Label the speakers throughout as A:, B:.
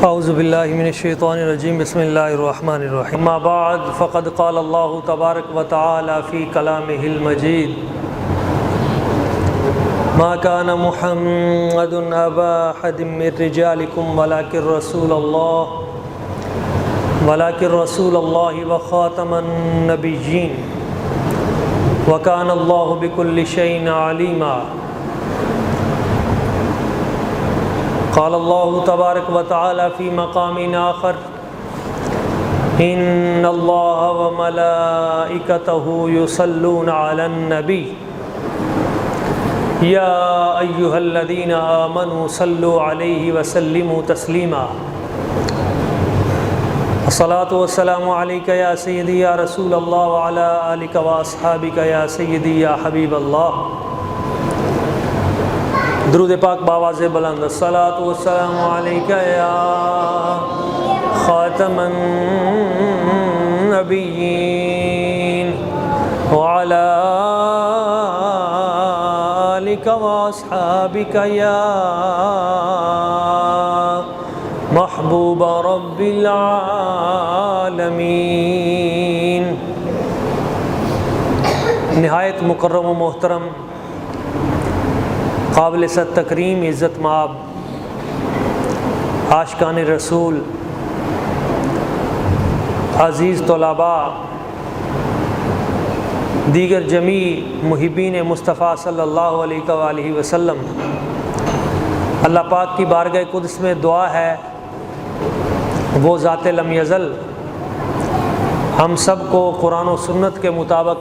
A: اعوذ باللہ من الشیطان الرجیم بسم اللہ الرحمن الرحیم اما بعد فقد قال اللہ تبارک و تعالی فی کلامہ المجید ما كان محمد ابا احد من رجالکم ولکن رسول اللہ وخاتم النبیین وکان اللہ بکل شیء علیما قال اللہ تبارک و تعالی فی مقام آخر ان اللہ وملائکتہ یصلون علی النبی یا ایہا الذین آمنوا صلوا علیہ وسلموا تسلیما الصلاۃ والسلام علیک یا سیدی یا رسول اللہ وعلی آلک واصحابک یا سیدی یا حبیب اللہ۔ درود پاک بآواز بلند الصلاۃ والسلام علیک یا خاتم النبیین وعلی آلک واصحابک یا محبوب رب العالمین۔ نہایت مکرم و محترم، قابل صد تکریم، عزت مآب عاشقان رسول، عزیز طلباء، دیگر جمیع محبین مصطفیٰ صلی اللہ علیہ وآلہ وسلم، اللہ پاک کی بارگاہ قدس میں دعا ہے وہ ذات لم یزل ہم سب کو قرآن و سنت کے مطابق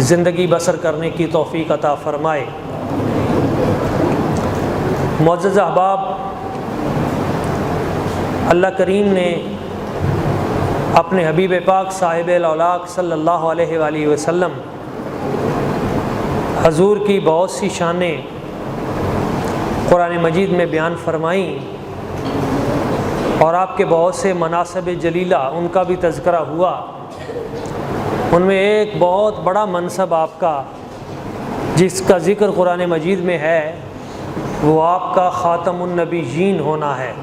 A: زندگی بسر کرنے کی توفیق عطا فرمائے۔ معزز احباب، اللہ کریم نے اپنے حبیب پاک صاحب الاولاق صلی اللہ علیہ وآلہ وسلم حضور کی بہت سی شانیں قرآن مجید میں بیان فرمائیں اور آپ کے بہت سے مناصب جلیلہ ان کا بھی تذکرہ ہوا۔ ان میں ایک بہت بڑا منصب آپ کا جس کا ذکر قرآن مجید میں ہے وہ آپ کا خاتم النبیین ہونا ہے۔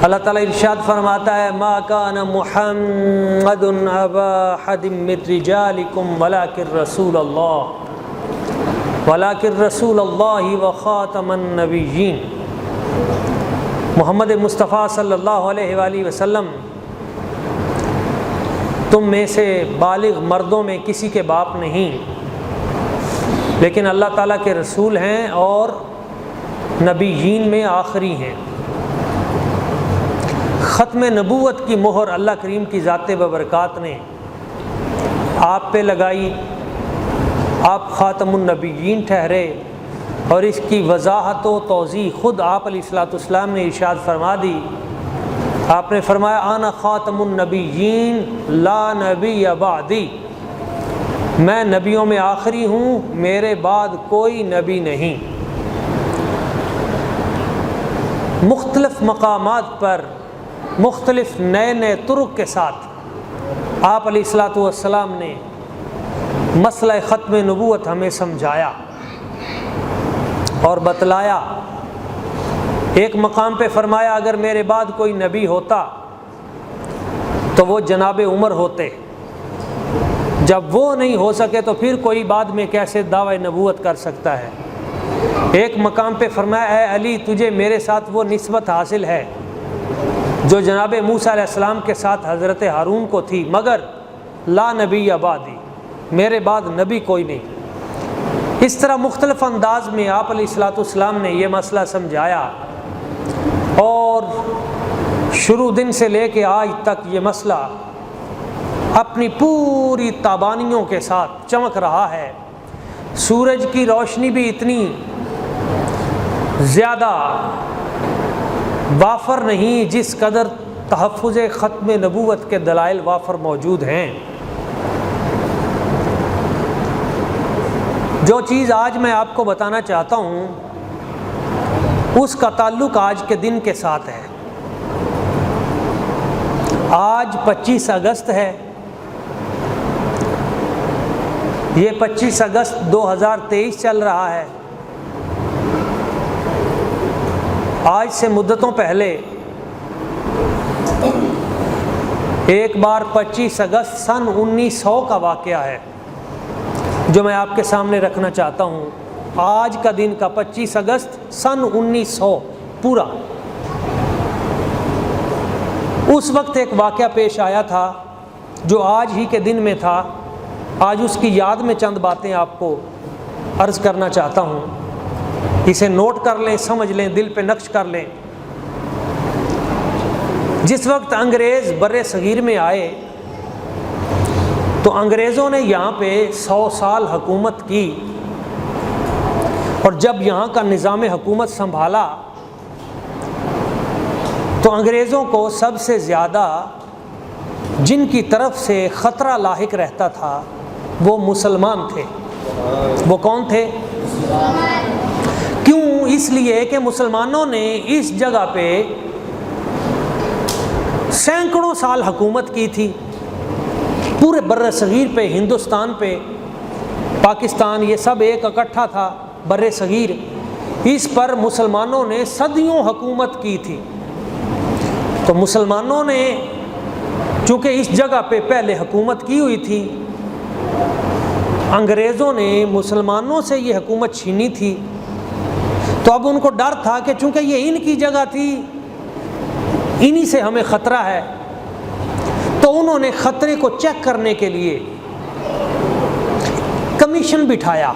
A: اللہ تعالیٰ ارشاد فرماتا ہے ما کان محمد ابا احد من رجالکم ولکن رسول اللہ وخاتم النبیین۔ محمد مصطفیٰ صلی اللہ علیہ وآلہ وسلم تم میں سے بالغ مردوں میں کسی کے باپ نہیں، لیکن اللہ تعالیٰ کے رسول ہیں اور نبیین میں آخری ہیں۔ ختم نبوت کی مہر اللہ کریم کی ذات ببرکات نے آپ پہ لگائی، آپ خاتم النبیین ٹھہرے، اور اس کی وضاحت و توضیح خود آپ علیہ السلام نے ارشاد فرما دی۔ آپ نے فرمایا انا خاتم النبیین لا نبی بعدی، میں نبیوں میں آخری ہوں، میرے بعد کوئی نبی نہیں۔ مختلف مقامات پر مختلف نئے طرق کے ساتھ آپ علیہ السلام نے مسئلہ ختم نبوت ہمیں سمجھایا اور بتلایا۔ ایک مقام پہ فرمایا اگر میرے بعد کوئی نبی ہوتا تو وہ جناب عمر ہوتے، جب وہ نہیں ہو سکے تو پھر کوئی بعد میں کیسے دعوی نبوت کر سکتا ہے۔ ایک مقام پہ فرمایا اے علی تجھے میرے ساتھ وہ نسبت حاصل ہے جو جناب موسیٰ علیہ السلام کے ساتھ حضرت ہارون کو تھی، مگر لا نبی بعدی، میرے بعد نبی کوئی نہیں۔ اس طرح مختلف انداز میں آپ علیہ السلام نے یہ مسئلہ سمجھایا، اور شروع دن سے لے کے آج تک یہ مسئلہ اپنی پوری تابانیوں کے ساتھ چمک رہا ہے۔ سورج کی روشنی بھی اتنی زیادہ وافر نہیں جس قدر تحفظ ختم نبوت کے دلائل وافر موجود ہیں۔ جو چیز آج میں آپ کو بتانا چاہتا ہوں اس کا تعلق آج کے دن کے ساتھ ہے۔ آج 25 اگست ہے، یہ 25 اگست 2023 چل رہا ہے۔ آج سے مدتوں پہلے ایک بار 25 اگست سن 1900 کا واقعہ ہے جو میں آپ کے سامنے رکھنا چاہتا ہوں۔ آج کا دن کا 25 اگست سن 1900 پورا، اس وقت ایک واقعہ پیش آیا تھا جو آج ہی کے دن میں تھا۔ آج اس کی یاد میں چند باتیں آپ کو عرض کرنا چاہتا ہوں، اسے نوٹ کر لیں، سمجھ لیں، دل پہ نقش کر لیں۔ جس وقت انگریز بر صغیر میں آئے تو انگریزوں نے یہاں پہ 100 سال حکومت کی، اور جب یہاں کا نظام حکومت سنبھالا تو انگریزوں کو سب سے زیادہ جن کی طرف سے خطرہ لاحق رہتا تھا وہ مسلمان تھے۔ وہ کون تھے؟ کیوں؟ اس لیے کہ مسلمانوں نے اس جگہ پہ سینکڑوں سال حکومت کی تھی، پورے بر صغیر پہ، ہندوستان پہ، پاکستان، یہ سب ایک اکٹھا تھا بر صغیر، اس پر مسلمانوں نے صدیوں حکومت کی تھی۔ تو مسلمانوں نے چونکہ اس جگہ پہ پہلے حکومت کی ہوئی تھی، انگریزوں نے مسلمانوں سے یہ حکومت چھینی تھی، تو اب ان کو ڈر تھا کہ چونکہ یہ ان کی جگہ تھی، انہی سے ہمیں خطرہ ہے، تو انہوں نے خطرے کو چیک کرنے کے لیے کمیشن بٹھایا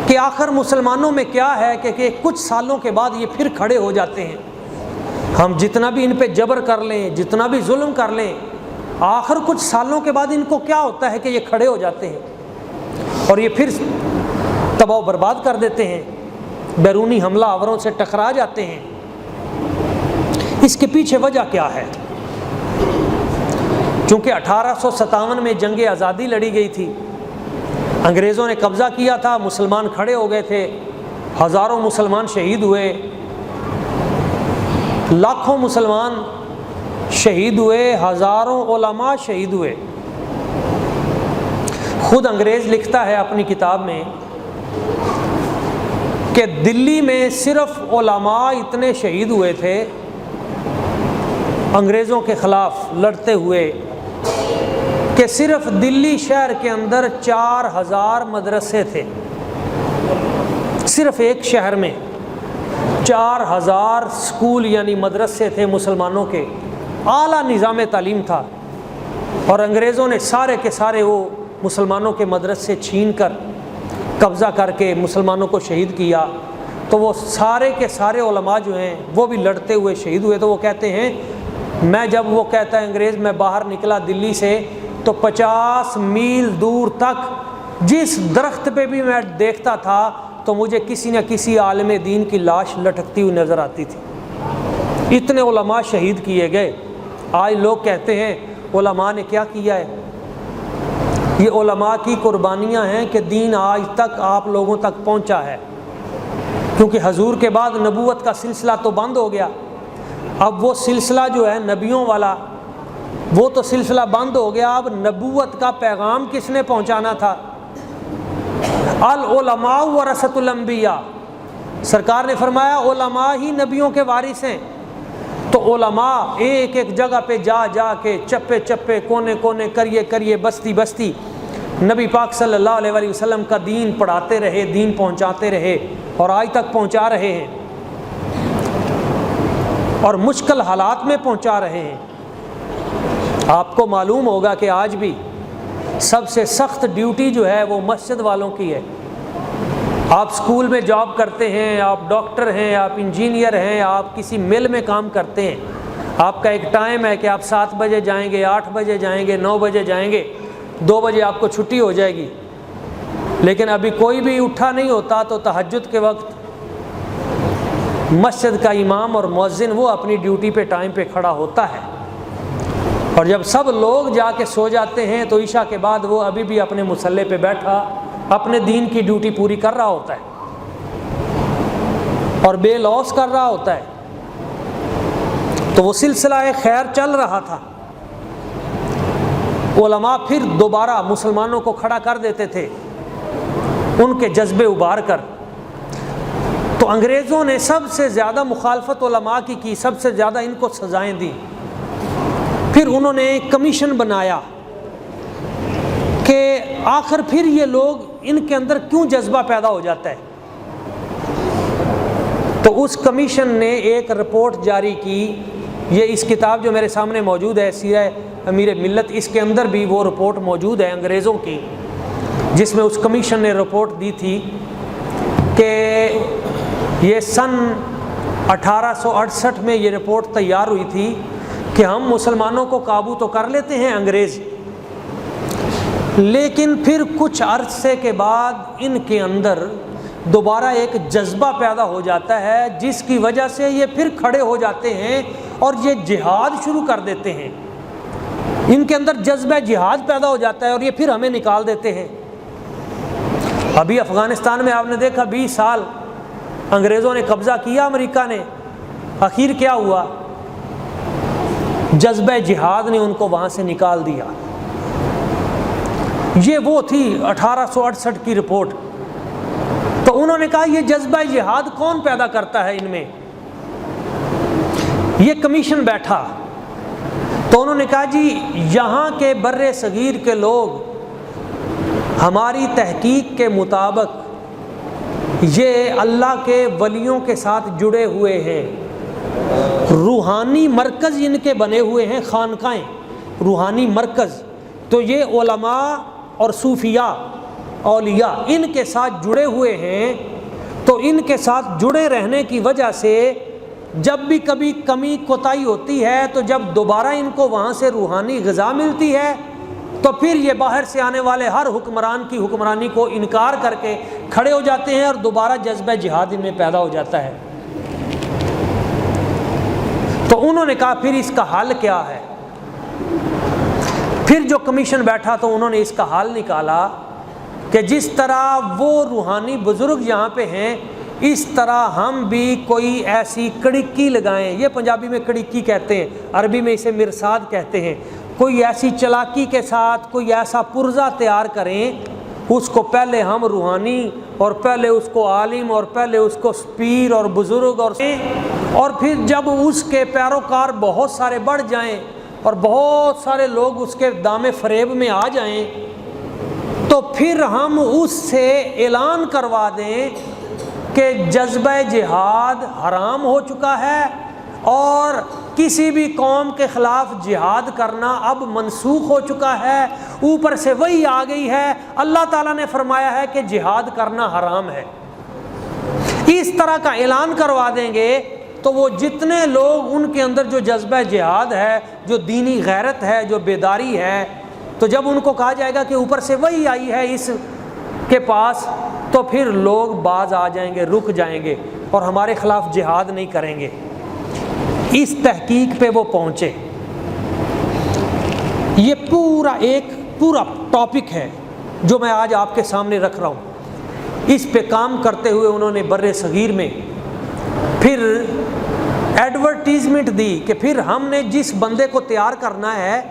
A: کہ آخر مسلمانوں میں کیا ہے کہ کچھ سالوں کے بعد یہ پھر کھڑے ہو جاتے ہیں، ہم جتنا بھی ان پہ جبر کر لیں، جتنا بھی ظلم کر لیں، آخر کچھ سالوں کے بعد ان کو کیا ہوتا ہے کہ یہ کھڑے ہو جاتے ہیں اور یہ پھر تباہ و برباد کر دیتے ہیں، بیرونی حملہ آوروں سے ٹکرا جاتے ہیں۔ اس کے پیچھے وجہ کیا ہے؟ چونکہ 1857 میں جنگ آزادی لڑی گئی تھی، انگریزوں نے قبضہ کیا تھا، مسلمان کھڑے ہو گئے تھے، ہزاروں مسلمان شہید ہوئے، لاکھوں مسلمان شہید ہوئے، ہزاروں علماء شہید ہوئے۔ خود انگریز لکھتا ہے اپنی کتاب میں کہ دلی میں صرف علماء اتنے شہید ہوئے تھے انگریزوں کے خلاف لڑتے ہوئے کہ صرف دلی شہر کے اندر 4000 مدرسے تھے، صرف ایک شہر میں 4000 اسکول یعنی مدرسے تھے مسلمانوں کے، اعلیٰ نظام تعلیم تھا، اور انگریزوں نے سارے کے سارے وہ مسلمانوں کے مدرسے چھین کر قبضہ کر کے مسلمانوں کو شہید کیا۔ تو وہ سارے کے سارے علماء جو ہیں وہ بھی لڑتے ہوئے شہید ہوئے۔ تو وہ کہتے ہیں، میں جب وہ کہتا ہے انگریز، میں باہر نکلا دلی سے تو 50 میل دور تک جس درخت پہ بھی میں دیکھتا تھا تو مجھے کسی نہ کسی عالم دین کی لاش لٹکتی ہوئی نظر آتی تھی۔ اتنے علماء شہید کیے گئے۔ آج لوگ کہتے ہیں علماء نے کیا کیا ہے؟ یہ علماء کی قربانیاں ہیں کہ دین آج تک آپ لوگوں تک پہنچا ہے، کیونکہ حضور کے بعد نبوت کا سلسلہ تو بند ہو گیا۔ اب وہ سلسلہ جو ہے نبیوں والا، وہ تو سلسلہ بند ہو گیا، اب نبوت کا پیغام کس نے پہنچانا تھا؟ العلماء ورثۃ الانبیاء، سرکار نے فرمایا علماء ہی نبیوں کے وارث ہیں۔ تو علماء ایک ایک جگہ پہ جا جا کے چپے چپے، کونے کونے، کریے کریے، بستی بستی نبی پاک صلی اللہ علیہ وسلم کا دین پڑھاتے رہے، دین پہنچاتے رہے، اور آج تک پہنچا رہے ہیں، اور مشکل حالات میں پہنچا رہے ہیں۔ آپ کو معلوم ہوگا کہ آج بھی سب سے سخت ڈیوٹی جو ہے وہ مسجد والوں کی ہے۔ آپ اسکول میں جاب کرتے ہیں، آپ ڈاکٹر ہیں، آپ انجینئر ہیں، آپ کسی مل میں کام کرتے ہیں، آپ کا ایک ٹائم ہے کہ آپ 7 بجے جائیں گے، 8 بجے جائیں گے، 9 بجے جائیں گے، 2 بجے آپ کو چھٹی ہو جائے گی۔ لیکن ابھی کوئی بھی اٹھا نہیں ہوتا، تو تہجد کے وقت مسجد کا امام اور مؤذن وہ اپنی ڈیوٹی پہ ٹائم پہ کھڑا ہوتا ہے، اور جب سب لوگ جا کے سو جاتے ہیں تو عشاء کے بعد وہ ابھی بھی اپنے مصلے پہ بیٹھا اپنے دین کی ڈیوٹی پوری کر رہا ہوتا ہے اور بے لوث کر رہا ہوتا ہے۔ تو وہ سلسلہ خیر چل رہا تھا۔ علماء پھر دوبارہ مسلمانوں کو کھڑا کر دیتے تھے، ان کے جذبے ابھار کر۔ تو تو انگریزوں نے سب سے زیادہ مخالفت علماء کی سب سے زیادہ ان کو سزائیں دیں۔ پھر انہوں نے ایک کمیشن بنایا کہ آخر پھر یہ لوگ ان کے اندر کیوں جذبہ پیدا ہو جاتا ہے۔ تو اس کمیشن نے ایک رپورٹ جاری کی، یہ اس کتاب جو میرے سامنے موجود ہے سیرہ امیر ملت، اس کے اندر بھی وہ رپورٹ موجود ہے انگریزوں کی، جس میں اس کمیشن نے رپورٹ دی تھی کہ یہ سن 1868 میں یہ رپورٹ تیار ہوئی تھی کہ ہم مسلمانوں کو قابو تو کر لیتے ہیں انگریز، لیکن پھر کچھ عرصے کے بعد ان کے اندر دوبارہ ایک جذبہ پیدا ہو جاتا ہے، جس کی وجہ سے یہ پھر کھڑے ہو جاتے ہیں اور یہ جہاد شروع کر دیتے ہیں۔ ان کے اندر جذبہ جہاد پیدا ہو جاتا ہے اور یہ پھر ہمیں نکال دیتے ہیں۔ ابھی افغانستان میں آپ نے دیکھا 20 سال انگریزوں نے قبضہ کیا، امریکہ نے، آخر کیا ہوا؟ جذبہ جہاد نے ان کو وہاں سے نکال دیا۔ یہ وہ تھی 1868 کی رپورٹ۔ تو انہوں نے کہا یہ جذبہ جہاد کون پیدا کرتا ہے ان میں؟ یہ کمیشن بیٹھا تو انہوں نے کہا جی یہاں کے بر صغیر کے لوگ ہماری تحقیق کے مطابق یہ اللہ کے ولیوں کے ساتھ جڑے ہوئے ہیں، روحانی مرکز ان کے بنے ہوئے ہیں، خانقاہیں، روحانی مرکز۔ تو یہ علماء اور صوفیاء، اولیاء ان کے ساتھ جڑے ہوئے ہیں، تو ان کے ساتھ جڑے رہنے کی وجہ سے جب بھی کبھی کمی کوتاہی ہوتی ہے تو جب دوبارہ ان کو وہاں سے روحانی غذا ملتی ہے تو پھر یہ باہر سے آنے والے ہر حکمران کی حکمرانی کو انکار کر کے کھڑے ہو جاتے ہیں اور دوبارہ جذبہ جہاد ان میں پیدا ہو جاتا ہے۔ تو انہوں نے کہا پھر اس کا حل کیا ہے؟ پھر جو کمیشن بیٹھا تو انہوں نے اس کا حل نکالا کہ جس طرح وہ روحانی بزرگ یہاں پہ ہیں، اس طرح ہم بھی کوئی ایسی کڑکی لگائیں، یہ پنجابی میں کڑکی کہتے ہیں، عربی میں اسے مرصاد کہتے ہیں، کوئی ایسی چلاکی کے ساتھ کوئی ایسا پرزہ تیار کریں، اس کو پہلے ہم روحانی اور پہلے اس کو عالم اور پہلے اس کو پیر اور بزرگ اور پھر جب اس کے پیروکار بہت سارے بڑھ جائیں اور بہت سارے لوگ اس کے دام فریب میں آ جائیں تو پھر ہم اس سے اعلان کروا دیں کہ جذبہ جہاد حرام ہو چکا ہے اور کسی بھی قوم کے خلاف جہاد کرنا اب منسوخ ہو چکا ہے، اوپر سے وہی آ گئی ہے، اللہ تعالیٰ نے فرمایا ہے کہ جہاد کرنا حرام ہے۔ اس طرح کا اعلان کروا دیں گے تو وہ جتنے لوگ ان کے اندر جو جذبہ جہاد ہے، جو دینی غیرت ہے، جو بیداری ہے، تو جب ان کو کہا جائے گا کہ اوپر سے وہی آئی ہے اس کے پاس، تو پھر لوگ باز آ جائیں گے، رک جائیں گے اور ہمارے خلاف جہاد نہیں کریں گے۔ اس تحقیق پہ وہ پہنچے۔ یہ پورا ٹاپک ہے جو میں آج آپ کے سامنے رکھ رہا ہوں۔ اس پہ کام کرتے ہوئے انہوں نے بر صغیر میں پھر ایڈورٹیزمنٹ دی کہ پھر ہم نے جس بندے کو تیار کرنا ہے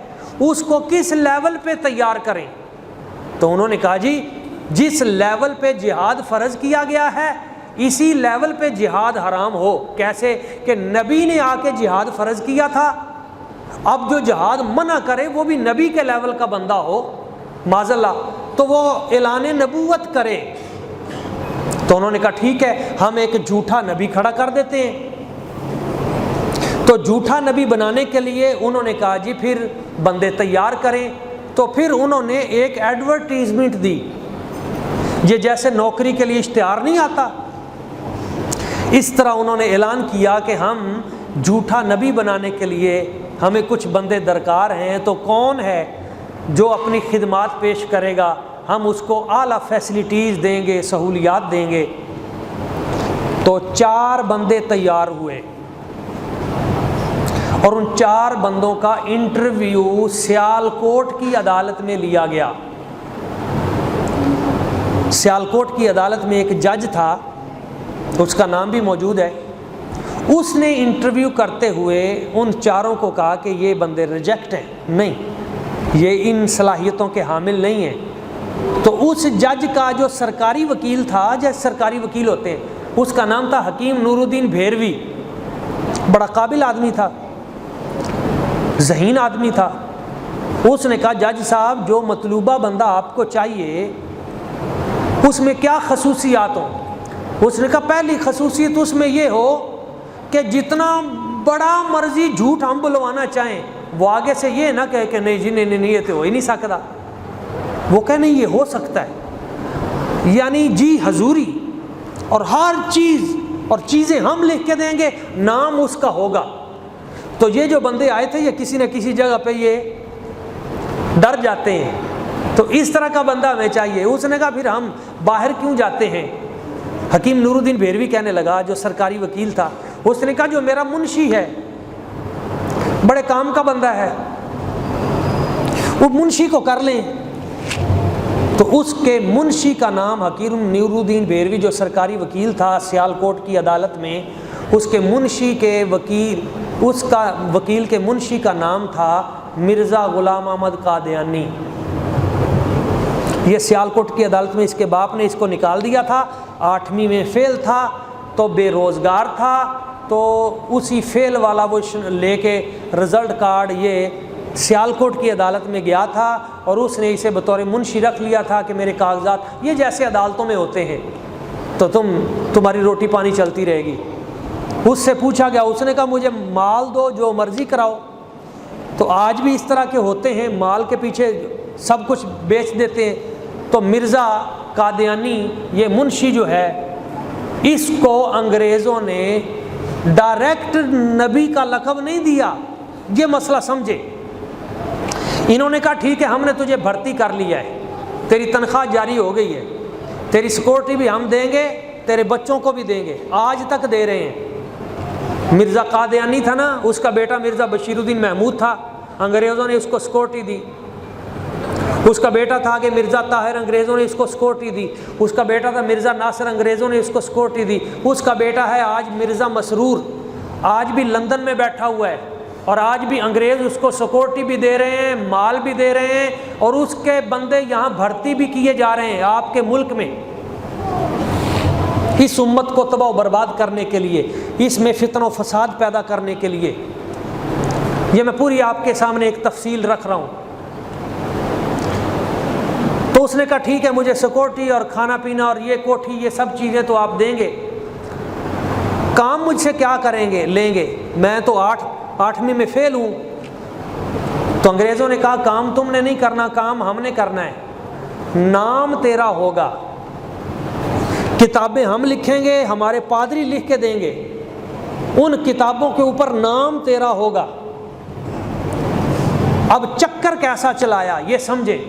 A: اس کو کس لیول پہ تیار کریں۔ تو انہوں نے کہا جی جس لیول پہ جہاد فرض کیا گیا ہے اسی لیول پہ جہاد حرام ہو۔ کیسے کہ نبی نے آ کے جہاد فرض کیا تھا، اب جو جہاد منع کرے وہ بھی نبی کے لیول کا بندہ ہو معاذ اللہ، تو وہ اعلان نبوت کرے۔ تو انہوں نے کہا ٹھیک ہے ہم ایک جھوٹا نبی کھڑا کر دیتے ہیں۔ تو جھوٹا نبی بنانے کے لیے انہوں نے کہا جی پھر بندے تیار کریں۔ تو پھر انہوں نے ایک ایڈورٹیزمنٹ دی، یہ جیسے نوکری کے لیے اشتہار نہیں آتا، اس طرح انہوں نے اعلان کیا کہ ہم جھوٹا نبی بنانے کے لیے ہمیں کچھ بندے درکار ہیں، تو کون ہے جو اپنی خدمات پیش کرے گا، ہم اس کو اعلیٰ فیسلٹیز دیں گے، سہولیات دیں گے۔ تو 4 بندے تیار ہوئے اور ان 4 بندوں کا انٹرویو سیالکوٹ کی عدالت میں لیا گیا۔ سیالکوٹ کی عدالت میں ایک جج تھا، اس کا نام بھی موجود ہے، اس نے انٹرویو کرتے ہوئے ان 4 کو کہا کہ یہ بندے ریجیکٹ ہیں، نہیں یہ ان صلاحیتوں کے حامل نہیں ہیں۔ تو اس جج کا جو سرکاری وکیل تھا، جیسے سرکاری وکیل ہوتے ہیں، اس کا نام تھا حکیم نور الدین بھیروی، بڑا قابل آدمی تھا، ذہین آدمی تھا۔ اس نے کہا جج صاحب جو مطلوبہ بندہ آپ کو چاہیے اس میں کیا خصوصیات ہوں؟ اس نے کہا پہلی خصوصیت اس میں یہ ہو کہ جتنا بڑا مرضی جھوٹ ہم بلوانا چاہیں وہ آگے سے یہ نہ کہے کہ نہیں جی نہیں یہ تو ہو ہی نہیں سکتا، وہ کہے نہیں یہ ہو سکتا ہے، یعنی جی حضوری، اور ہر چیز اور چیزیں ہم لکھ کے دیں گے، نام اس کا ہوگا۔ تو یہ جو بندے آئے تھے یہ کسی نہ کسی جگہ پہ یہ ڈر جاتے ہیں، تو اس طرح کا بندہ ہمیں چاہیے۔ اس نے کہا پھر ہم باہر کیوں جاتے ہیں؟ حکیم نور الدین بھیروی کہنے لگا، جو سرکاری وکیل تھا، اس نے کہا جو میرا منشی ہے بڑے کام کا بندہ ہے، وہ منشی کو کر لیں۔ تو اس کے منشی کا نام حکیم نور الدین بھیروی جو سرکاری وکیل تھا سیالکوٹ کی عدالت میں، اس کے منشی کے وکیل کے منشی کا نام تھا مرزا غلام احمد قادیانی۔ یہ سیالکوٹ کی عدالت میں اس کے باپ نے اس کو نکال دیا تھا، 8ویں میں فیل تھا تو بے روزگار تھا، تو اسی فیل والا وہ لے کے رزلٹ کارڈ یہ سیالکوٹ کی عدالت میں گیا تھا، اور اس نے اسے بطور منشی رکھ لیا تھا کہ میرے کاغذات یہ جیسے عدالتوں میں ہوتے ہیں تو تمہاری روٹی پانی چلتی رہے گی۔ اس سے پوچھا گیا، اس نے کہا مجھے مال دو جو مرضی کراؤ۔ تو آج بھی اس طرح کے ہوتے ہیں، مال کے پیچھے سب کچھ بیچ دیتے ہیں۔ تو مرزا قادیانی یہ منشی جو ہے اس کو انگریزوں نے ڈائریکٹ نبی کا لقب نہیں دیا، یہ مسئلہ سمجھے۔ انہوں نے کہا ٹھیک ہے ہم نے تجھے بھرتی کر لیا ہے، تیری تنخواہ جاری ہو گئی ہے، تیری سیکورٹی بھی ہم دیں گے، تیرے بچوں کو بھی دیں گے، آج تک دے رہے ہیں۔ مرزا قادیانی تھا نا، اس کا بیٹا مرزا بشیر الدین محمود تھا، انگریزوں نے اس کو سیکورٹی دی۔ اس کا بیٹا تھا کہ مرزا طاہر، انگریزوں نے اس کو سیکورٹی دی۔ اس کا بیٹا تھا مرزا ناصر، انگریزوں نے اس کو سیکورٹی دی۔ اس کا بیٹا ہے آج مرزا مسرور، آج بھی لندن میں بیٹھا ہوا ہے، اور آج بھی انگریز اس کو سیکورٹی بھی دے رہے ہیں، مال بھی دے رہے ہیں، اور اس کے بندے یہاں بھرتی بھی کیے جا رہے ہیں آپ کے ملک میں، اس امت کو تباہ و برباد کرنے کے لیے، اس میں فتن و فساد پیدا کرنے کے لیے۔ یہ میں پوری آپ کے سامنے ایک تفصیل رکھ رہا ہوں۔ تو اس نے کہا ٹھیک ہے مجھے سیکورٹی اور کھانا پینا اور یہ کوٹھی یہ سب چیزیں تو آپ دیں گے، کام مجھ سے کیا کریں گے لیں گے، میں تو 8ویں میں فیل ہوں۔ تو انگریزوں نے کہا کام تم نے نہیں کرنا، کام ہم نے کرنا ہے، نام تیرا ہوگا، کتابیں ہم لکھیں گے، ہمارے پادری لکھ کے دیں گے، ان کتابوں کے اوپر نام تیرا ہوگا۔ اب چکر کیسا چلایا یہ سمجھے۔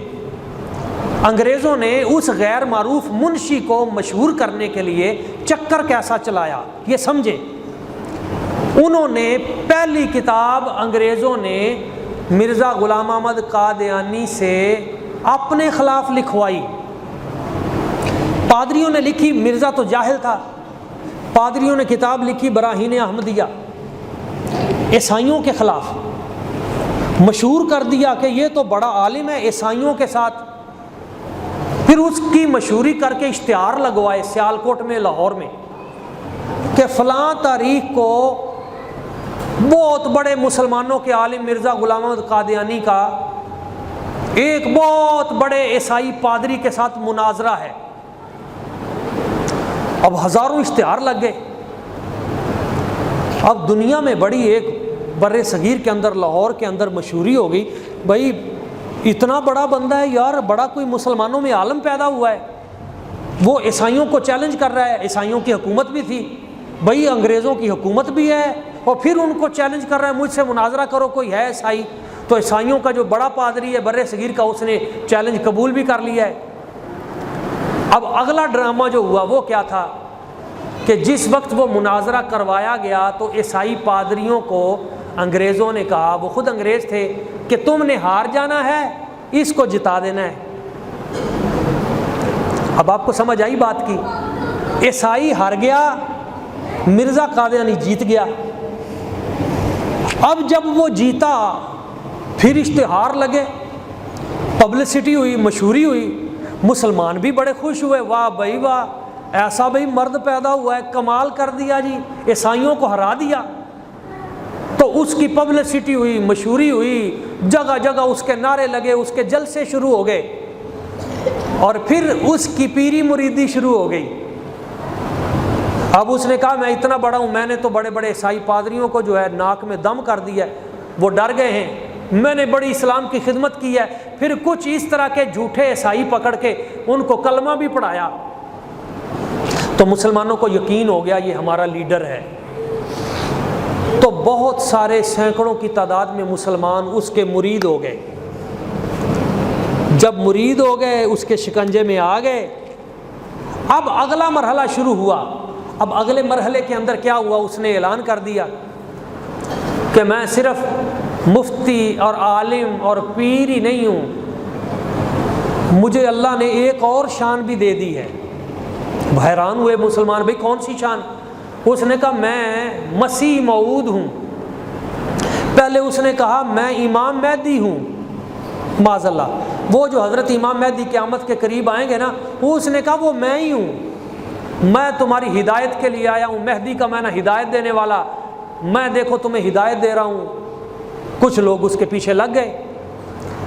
A: انگریزوں نے اس غیر معروف منشی کو مشہور کرنے کے لیے چکر کیسا چلایا یہ سمجھے۔ انہوں نے پہلی کتاب انگریزوں نے مرزا غلام احمد قادیانی سے اپنے خلاف لکھوائی، پادریوں نے لکھی، مرزا تو جاہل تھا، پادریوں نے کتاب لکھی براہین احمدیہ، عیسائیوں کے خلاف مشہور کر دیا کہ یہ تو بڑا عالم ہے عیسائیوں کے ساتھ۔ پھر اس کی مشہوری کر کے اشتہار لگوائے سیالکوٹ میں، لاہور میں، کہ فلاں تاریخ کو بہت بڑے مسلمانوں کے عالم مرزا غلام احمد قادیانی کا ایک بہت بڑے عیسائی پادری کے ساتھ مناظرہ ہے۔ اب ہزاروں اشتہار لگ گئے۔ اب دنیا میں بڑی ایک بر صغیر کے اندر، لاہور کے اندر مشہوری ہو گئی، بھائی اتنا بڑا بندہ ہے یار، بڑا کوئی مسلمانوں میں عالم پیدا ہوا ہے، وہ عیسائیوں کو چیلنج کر رہا ہے۔ عیسائیوں کی حکومت بھی تھی بھائی، انگریزوں کی حکومت بھی ہے، اور پھر ان کو چیلنج کر رہا ہے مجھ سے مناظرہ کرو، کوئی ہے عیسائی؟ تو عیسائیوں کا جو بڑا پادری ہے بر صغیر کا، اس نے چیلنج قبول بھی کر لیا ہے۔ اب اگلا ڈرامہ جو ہوا وہ کیا تھا کہ جس وقت وہ مناظرہ کروایا گیا تو عیسائی پادریوں کو انگریزوں نے کہا، وہ خود انگریز تھے، کہ تم نے ہار جانا ہے، اس کو جتا دینا ہے۔ اب آپ کو سمجھ آئی بات کی؟ عیسائی ہار گیا، مرزا قادیانی جیت گیا۔ اب جب وہ جیتا پھر اشتہار لگے، پبلسٹی ہوئی، مشہوری ہوئی، مسلمان بھی بڑے خوش ہوئے، واہ بھائی واہ، ایسا بھائی مرد پیدا ہوا ہے، کمال کر دیا جی، عیسائیوں کو ہرا دیا۔ تو اس کی پبلسٹی ہوئی، مشہوری ہوئی، جگہ جگہ اس کے نعرے لگے، اس کے جلسے شروع ہو گئے، اور پھر اس کی پیری مریدی شروع ہو گئی۔ اب اس نے کہا میں اتنا بڑا ہوں، میں نے تو بڑے بڑے عیسائی پادریوں کو جو ہے ناک میں دم کر دیا ہے، وہ ڈر گئے ہیں، میں نے بڑی اسلام کی خدمت کی ہے۔ پھر کچھ اس طرح کے جھوٹے عیسائی پکڑ کے ان کو کلمہ بھی پڑھایا، تو مسلمانوں کو یقین ہو گیا یہ ہمارا لیڈر ہے۔ تو بہت سارے سینکڑوں کی تعداد میں مسلمان اس کے مرید ہو گئے۔ جب مرید ہو گئے، اس کے شکنجے میں آ گئے، اب اگلا مرحلہ شروع ہوا۔ اب اگلے مرحلے کے اندر کیا ہوا، اس نے اعلان کر دیا کہ میں صرف مفتی اور عالم اور پیر ہی نہیں ہوں، مجھے اللہ نے ایک اور شان بھی دے دی ہے۔ حیران ہوئے مسلمان، بھئی کون سی شان؟ اس نے کہا میں مسیح موعود ہوں۔ پہلے اس نے کہا میں امام مہدی ہوں، معاذ اللہ، وہ جو حضرت امام مہدی قیامت کے قریب آئیں گے نا، وہ اس نے کہا وہ میں ہی ہوں، میں تمہاری ہدایت کے لیے آیا ہوں، مہدی کا میں نے ہدایت دینے والا، میں دیکھو تمہیں ہدایت دے رہا ہوں۔ کچھ لوگ اس کے پیچھے لگ گئے،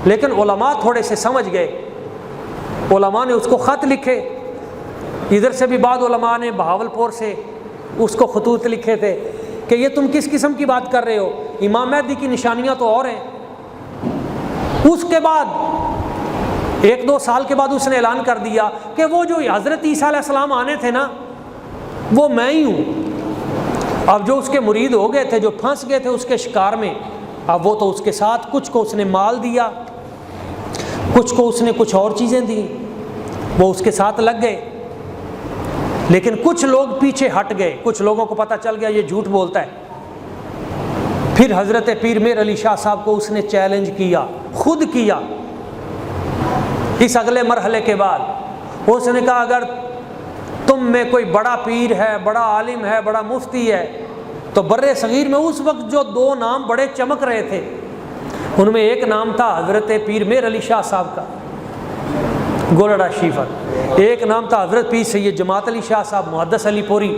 A: لیکن علماء تھوڑے سے سمجھ گئے، علماء نے اس کو خط لکھے، ادھر سے بھی بعض علماء نے بہاولپور سے اس کو خطوط لکھے تھے کہ یہ تم کس قسم کی بات کر رہے ہو، امام مہدی کی نشانیاں تو اور ہیں۔ اس کے بعد 1-2 سال کے بعد اس نے اعلان کر دیا کہ وہ جو حضرت عیسیٰ علیہ السلام آنے تھے نا، وہ میں ہی ہوں۔ اب جو اس کے مرید ہو گئے تھے، جو پھنس گئے تھے اس کے شکار میں، اب وہ تو اس کے ساتھ، کچھ کو اس نے مال دیا، کچھ کو اس نے کچھ اور چیزیں دی، وہ اس کے ساتھ لگ گئے۔ لیکن کچھ لوگ پیچھے ہٹ گئے، کچھ لوگوں کو پتہ چل گیا یہ جھوٹ بولتا ہے۔ پھر حضرت پیر میر علی شاہ صاحب کو اس نے چیلنج کیا، خود کیا۔ اس اگلے مرحلے کے بعد اس نے کہا اگر تم میں کوئی بڑا پیر ہے، بڑا عالم ہے، بڑا مفتی ہے، تو بر صغیر میں اس وقت جو 2 نام بڑے چمک رہے تھے، ان میں ایک نام تھا حضرت پیر میر علی شاہ صاحب کا گولڑا شیفت، ایک نام تھا حضرت پیر سید جماعت علی شاہ صاحب محدث علی پوری،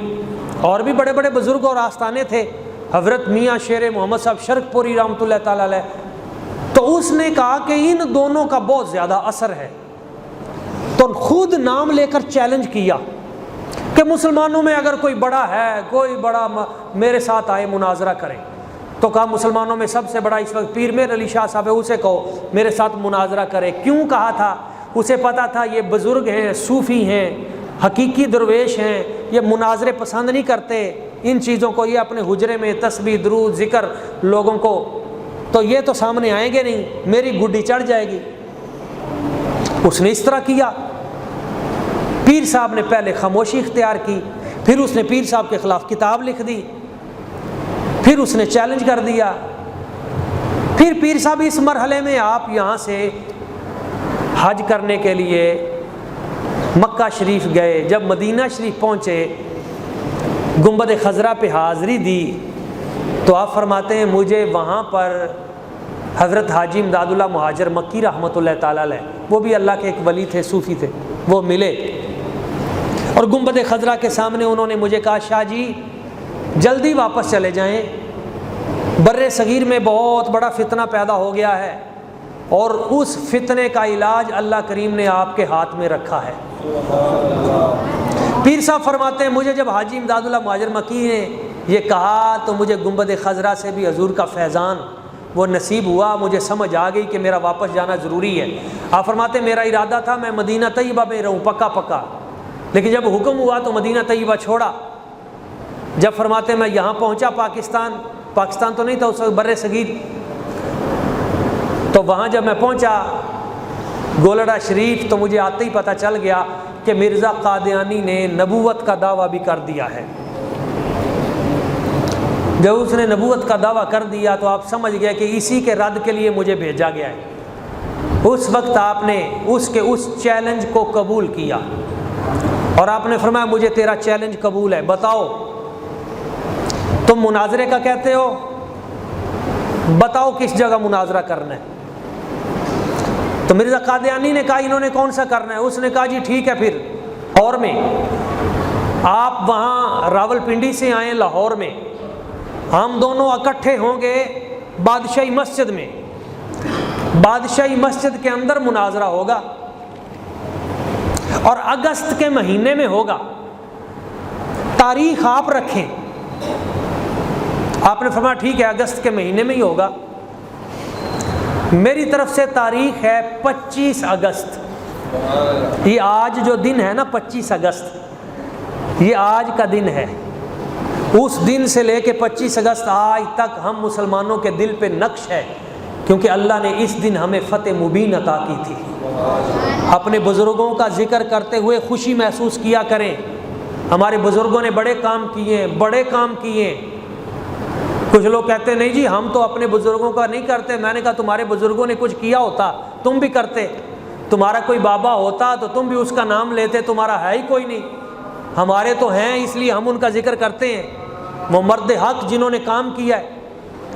A: اور بھی بڑے بڑے بزرگ اور آستانے تھے، حضرت میاں شیر محمد صاحب شرک پوری رحمۃ اللہ تعالی علیہ۔ تو اس نے کہا کہ ان دونوں کا بہت زیادہ اثر ہے، تو خود نام لے کر چیلنج کیا کہ مسلمانوں میں اگر کوئی بڑا ہے، کوئی بڑا میرے ساتھ آئے مناظرہ کرے۔ تو کہا مسلمانوں میں سب سے بڑا اس وقت پیر میر علی شاہ صاحب ہے، اسے کہو میرے ساتھ مناظرہ کرے۔ کیوں کہا تھا؟ اسے پتا تھا یہ بزرگ ہیں، صوفی ہیں، حقیقی درویش ہیں، یہ مناظرے پسند نہیں کرتے ان چیزوں کو، یہ اپنے حجرے میں تسبیح درود ذکر لوگوں کو، تو یہ تو سامنے آئیں گے نہیں، میری گڈی چڑھ جائے گی۔ اس نے اس طرح کیا۔ پیر صاحب نے پہلے خاموشی اختیار کی، پھر اس نے پیر صاحب کے خلاف کتاب لکھ دی، پھر اس نے چیلنج کر دیا۔ پھر پیر صاحب اس مرحلے میں آپ یہاں سے حج کرنے کے لیے مکہ شریف گئے۔ جب مدینہ شریف پہنچے، گنبد خضرا پہ حاضری دی، تو آپ فرماتے ہیں مجھے وہاں پر حضرت حاجی امداد اللہ مہاجر مکی رحمۃ اللہ تعالی علیہ، وہ بھی اللہ کے ایک ولی تھے، صوفی تھے، وہ ملے، اور گنبد خضرا کے سامنے انہوں نے مجھے کہا شاہ جی جلدی واپس چلے جائیں، بر صغیر میں بہت بڑا فتنہ پیدا ہو گیا ہے، اور اس فتنے کا علاج اللہ کریم نے آپ کے ہاتھ میں رکھا ہے۔ پیر صاحب فرماتے ہیں مجھے جب حاجی امداد اللہ مہاجر مکی نے یہ کہا تو مجھے گنبد خضرا سے بھی حضور کا فیضان وہ نصیب ہوا، مجھے سمجھ آ گئی کہ میرا واپس جانا ضروری ہے۔ آپ فرماتے ہیں میرا ارادہ تھا میں مدینہ طیبہ میں رہوں پکا پکا، لیکن جب حکم ہوا تو مدینہ طیبہ چھوڑا۔ جب فرماتے ہیں میں یہاں پہنچا پاکستان تو نہیں تھا اس وقت، بر صغیر، تو وہاں جب میں پہنچا گولڑا شریف، تو مجھے آتے ہی پتہ چل گیا کہ مرزا قادیانی نے نبوت کا دعویٰ بھی کر دیا ہے۔ جب اس نے نبوت کا دعویٰ کر دیا تو آپ سمجھ گئے کہ اسی کے رد کے لیے مجھے بھیجا گیا ہے۔ اس وقت آپ نے اس چیلنج کو قبول کیا، اور آپ نے فرمایا مجھے تیرا چیلنج قبول ہے، بتاؤ تم مناظرے کا کہتے ہو، بتاؤ کس جگہ مناظرہ کرنا ہے۔ تو مرزا قادیانی نے کہا انہوں نے کون سا کرنا ہے؟ اس نے کہا جی ٹھیک ہے پھر اور میں۔ آپ وہاں راولپنڈی سے آئیں لاہور میں، ہم دونوں اکٹھے ہوں گے بادشاہی مسجد میں، بادشاہی مسجد کے اندر مناظرہ ہوگا اور اگست کے مہینے میں ہوگا۔ تاریخ آپ رکھیں۔ آپ نے فرمایا ٹھیک ہے اگست کے مہینے میں ہی ہوگا۔ میری طرف سے تاریخ ہے 25 اگست، یہ آج جو دن ہے نا 25 اگست، یہ آج کا دن ہے۔ اس دن سے لے کے 25 اگست آج تک ہم مسلمانوں کے دل پہ نقش ہے، کیونکہ اللہ نے اس دن ہمیں فتح مبین عطا کی تھی۔ اپنے بزرگوں کا ذکر کرتے ہوئے خوشی محسوس کیا کریں، ہمارے بزرگوں نے بڑے کام کیے ہیں، بڑے کام کیے ہیں۔ کچھ لوگ کہتے ہیں نہیں جی ہم تو اپنے بزرگوں کا نہیں کرتے۔ میں نے کہا تمہارے بزرگوں نے کچھ کیا ہوتا تم بھی کرتے، تمہارا کوئی بابا ہوتا تو تم بھی اس کا نام لیتے، تمہارا ہے ہی کوئی نہیں، ہمارے تو ہیں اس لیے ہم ان کا ذکر کرتے ہیں۔ وہ مرد حق جنہوں نے کام کیا ہے،